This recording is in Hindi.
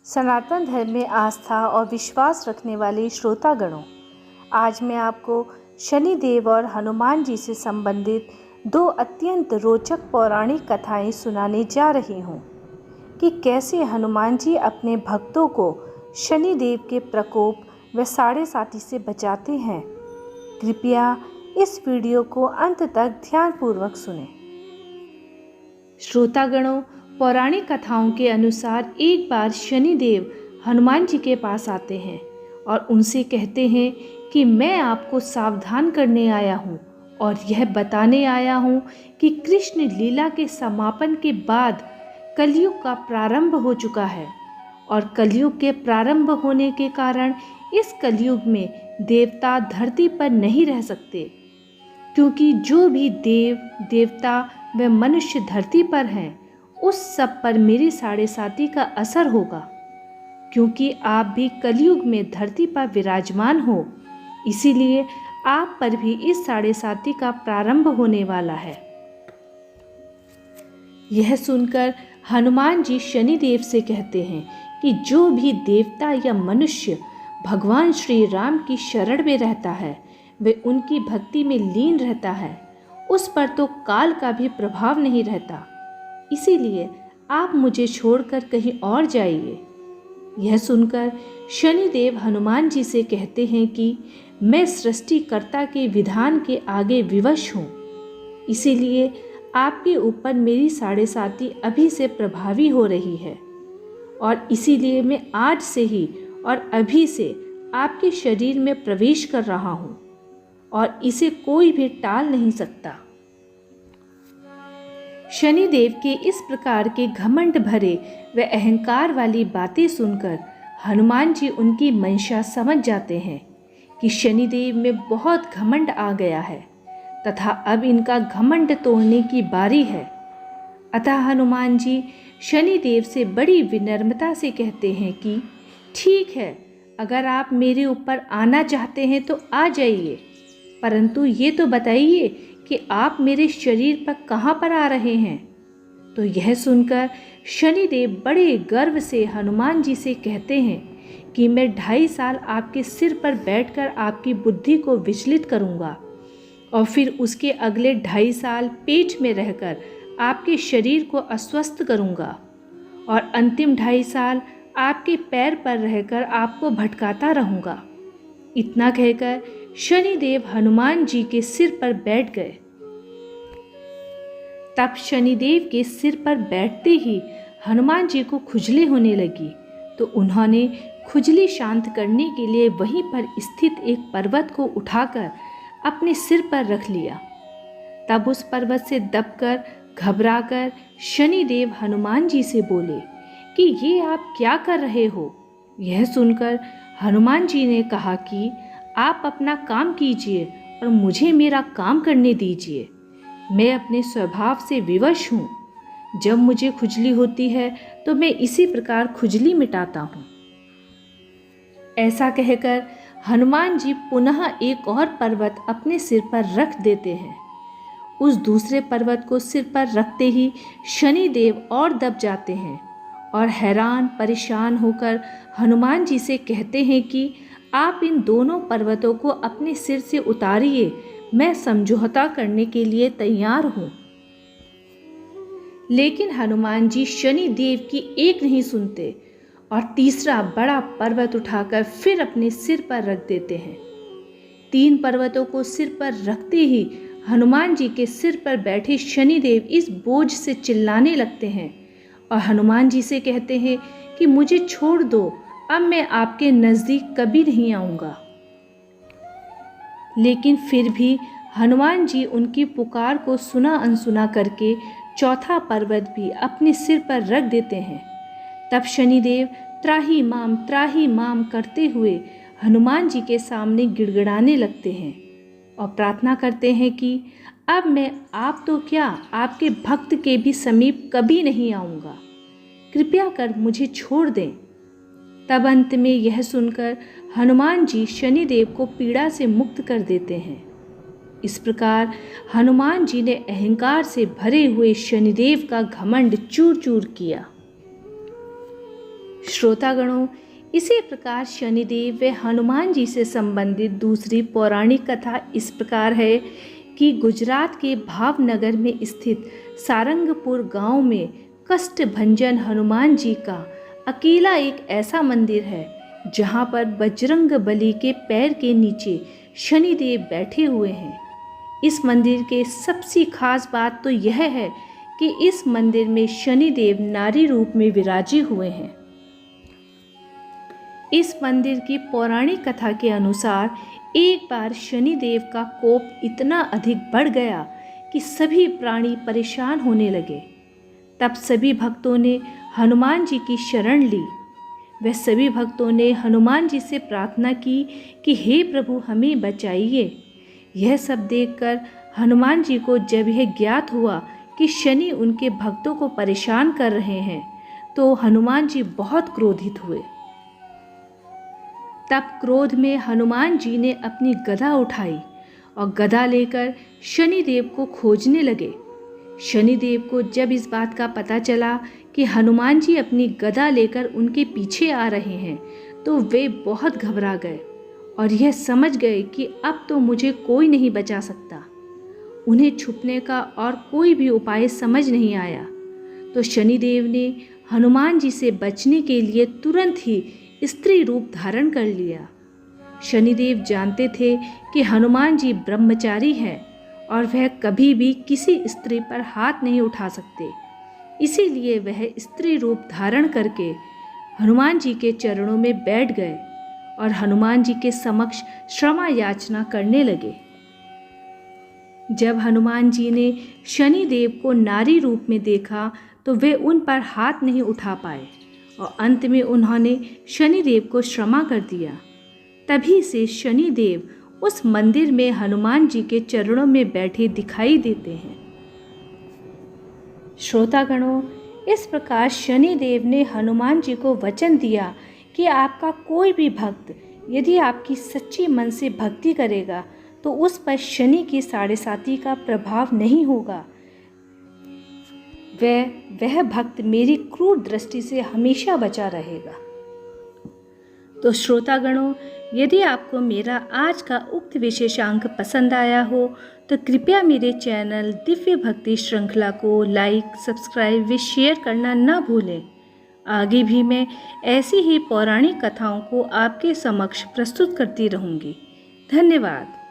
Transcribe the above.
सनातन धर्म में आस्था और विश्वास रखने वाले श्रोतागणों, आज मैं आपको शनिदेव और हनुमान जी से संबंधित दो अत्यंत रोचक पौराणिक कथाएं सुनाने जा रही हूं कि कैसे हनुमान जी अपने भक्तों को शनिदेव के प्रकोप व साढ़े साती से बचाते हैं। कृपया इस वीडियो को अंत तक ध्यानपूर्वक सुनें। श्रोतागणों, पौराणिक कथाओं के अनुसार एक बार शनिदेव हनुमान जी के पास आते हैं और उनसे कहते हैं कि मैं आपको सावधान करने आया हूँ और यह बताने आया हूँ कि कृष्ण लीला के समापन के बाद कलयुग का प्रारंभ हो चुका है और कलयुग के प्रारंभ होने के कारण इस कलयुग में देवता धरती पर नहीं रह सकते, क्योंकि जो भी देव देवता व मनुष्य धरती पर हैं उस सब पर मेरी साढ़े साती का असर होगा, क्योंकि आप भी कलयुग में धरती पर विराजमान हो। इसीलिए आप पर भी इस साढ़े साती का प्रारंभ होने वाला है। यह सुनकर हनुमान जी शनिदेव से कहते हैं कि जो भी देवता या मनुष्य भगवान श्री राम की शरण में रहता है वे उनकी भक्ति में लीन रहता है, उस पर तो काल का भी प्रभाव नहीं रहता। इसीलिए आप मुझे छोड़कर कहीं और जाइए। यह सुनकर शनिदेव हनुमान जी से कहते हैं कि मैं सृष्टिकर्ता के विधान के आगे विवश हूँ, इसीलिए आपके ऊपर मेरी साढ़े साती अभी से प्रभावी हो रही है और इसीलिए मैं आज से ही और अभी से आपके शरीर में प्रवेश कर रहा हूँ और इसे कोई भी टाल नहीं सकता। शनिदेव के इस प्रकार के घमंड भरे व अहंकार वाली बातें सुनकर हनुमान जी उनकी मंशा समझ जाते हैं कि शनिदेव में बहुत घमंड आ गया है तथा अब इनका घमंड तोड़ने की बारी है। अतः हनुमान जी शनिदेव से बड़ी विनम्रता से कहते हैं कि ठीक है, अगर आप मेरे ऊपर आना चाहते हैं तो आ जाइए, परंतु ये तो बताइए कि आप मेरे शरीर पर कहाँ पर आ रहे हैं। तो यह सुनकर शनिदेव बड़े गर्व से हनुमान जी से कहते हैं कि मैं 2.5 साल आपके सिर पर बैठकर आपकी बुद्धि को विचलित करूँगा और फिर उसके अगले 2.5 साल पेट में रहकर आपके शरीर को अस्वस्थ करूँगा और अंतिम 2.5 साल आपके पैर पर रहकर आपको भटकाता रहूँगा। इतना कहकर शनिदेव हनुमान जी के सिर पर बैठ गए। तब शनिदेव के सिर पर बैठते ही हनुमान जी को खुजली होने लगी, तो उन्होंने खुजली शांत करने के लिए वहीं पर स्थित एक पर्वत को उठाकर अपने सिर पर रख लिया। तब उस पर्वत से दबकर घबराकर शनिदेव हनुमान जी से बोले कि ये आप क्या कर रहे हो। यह सुनकर हनुमान जी ने कहा कि आप अपना काम कीजिए और मुझे मेरा काम करने दीजिए। मैं अपने स्वभाव से विवश हूँ। जब मुझे खुजली होती है तो मैं इसी प्रकार खुजली मिटाता हूँ। ऐसा कहकर हनुमान जी पुनः एक और पर्वत अपने सिर पर रख देते हैं। उस दूसरे पर्वत को सिर पर रखते ही शनिदेव और दब जाते हैं और हैरान परेशान होकर हनुमान जी से कहते हैं कि आप इन दोनों पर्वतों को अपने सिर से उतारिए, मैं समझौता करने के लिए तैयार हूँ। लेकिन हनुमान जी शनिदेव की एक नहीं सुनते और तीसरा बड़ा पर्वत उठाकर फिर अपने सिर पर रख देते हैं। 3 पर्वतों को सिर पर रखते ही हनुमान जी के सिर पर बैठे शनिदेव इस बोझ से चिल्लाने लगते हैं और हनुमान जी से कहते हैं कि मुझे छोड़ दो, अब मैं आपके नज़दीक कभी नहीं आऊँगा। लेकिन फिर भी हनुमान जी उनकी पुकार को सुना अनसुना करके चौथा पर्वत भी अपने सिर पर रख देते हैं। तब शनिदेव त्राही माम करते हुए हनुमान जी के सामने गिड़गिड़ाने लगते हैं और प्रार्थना करते हैं कि अब मैं आप तो क्या आपके भक्त के भी समीप कभी नहीं आऊँगा, कृपया कर मुझे छोड़ दें। तब अंत में यह सुनकर हनुमान जी शनिदेव को पीड़ा से मुक्त कर देते हैं। इस प्रकार हनुमान जी ने अहंकार से भरे हुए शनिदेव का घमंड चूर चूर किया। श्रोतागणों, इसी प्रकार शनिदेव व हनुमान जी से संबंधित दूसरी पौराणिक कथा इस प्रकार है कि गुजरात के भावनगर में स्थित सारंगपुर गांव में कष्टभंजन हनुमान जी का अकेला एक ऐसा मंदिर है जहां पर बजरंग बली के पैर के नीचे शनिदेव बैठे हुए हैं। इस मंदिर के सबसे खास बात तो यह है कि इस मंदिर में शनिदेव नारी रूप में विराजे हुए हैं। इस मंदिर की पौराणिक कथा के अनुसार एक बार शनिदेव का कोप इतना अधिक बढ़ गया कि सभी प्राणी परेशान होने लगे। तब सभी भक्तों ने हनुमान जी की शरण ली। वह सभी भक्तों ने हनुमान जी से प्रार्थना की कि हे प्रभु, हमें बचाइए। यह सब देखकर हनुमान जी को जब यह ज्ञात हुआ कि शनि उनके भक्तों को परेशान कर रहे हैं तो हनुमान जी बहुत क्रोधित हुए। तब क्रोध में हनुमान जी ने अपनी गदा उठाई और गदा लेकर शनिदेव को खोजने लगे। शनिदेव को जब इस बात का पता चला कि हनुमान जी अपनी गदा लेकर उनके पीछे आ रहे हैं तो वे बहुत घबरा गए और यह समझ गए कि अब तो मुझे कोई नहीं बचा सकता। उन्हें छुपने का और कोई भी उपाय समझ नहीं आया। तो शनिदेव ने हनुमान जी से बचने के लिए तुरंत ही स्त्री रूप धारण कर लिया। शनिदेव जानते थे कि हनुमान जी ब्रह्मचारी हैं और वह कभी भी किसी स्त्री पर हाथ नहीं उठा सकते। इसीलिए वह स्त्री रूप धारण करके हनुमान जी के चरणों में बैठ गए और हनुमान जी के समक्ष क्षमा याचना करने लगे। जब हनुमान जी ने शनिदेव को नारी रूप में देखा तो वे उन पर हाथ नहीं उठा पाए और अंत में उन्होंने शनिदेव को क्षमा कर दिया। तभी से शनिदेव उस मंदिर में हनुमान जी के चरणों में बैठे दिखाई देते हैं। श्रोतागणों, इस प्रकार शनिदेव ने हनुमान जी को वचन दिया कि आपका कोई भी भक्त यदि आपकी सच्ची मन से भक्ति करेगा तो उस पर शनि की साढ़ेसाती का प्रभाव नहीं होगा। वह भक्त मेरी क्रूर दृष्टि से हमेशा बचा रहेगा। तो श्रोतागणों, यदि आपको मेरा आज का उक्त विशेषांक पसंद आया हो तो कृपया मेरे चैनल दिव्य भक्ति श्रृंखला को लाइक, सब्सक्राइब व शेयर करना ना भूलें। आगे भी मैं ऐसी ही पौराणिक कथाओं को आपके समक्ष प्रस्तुत करती रहूँगी। धन्यवाद।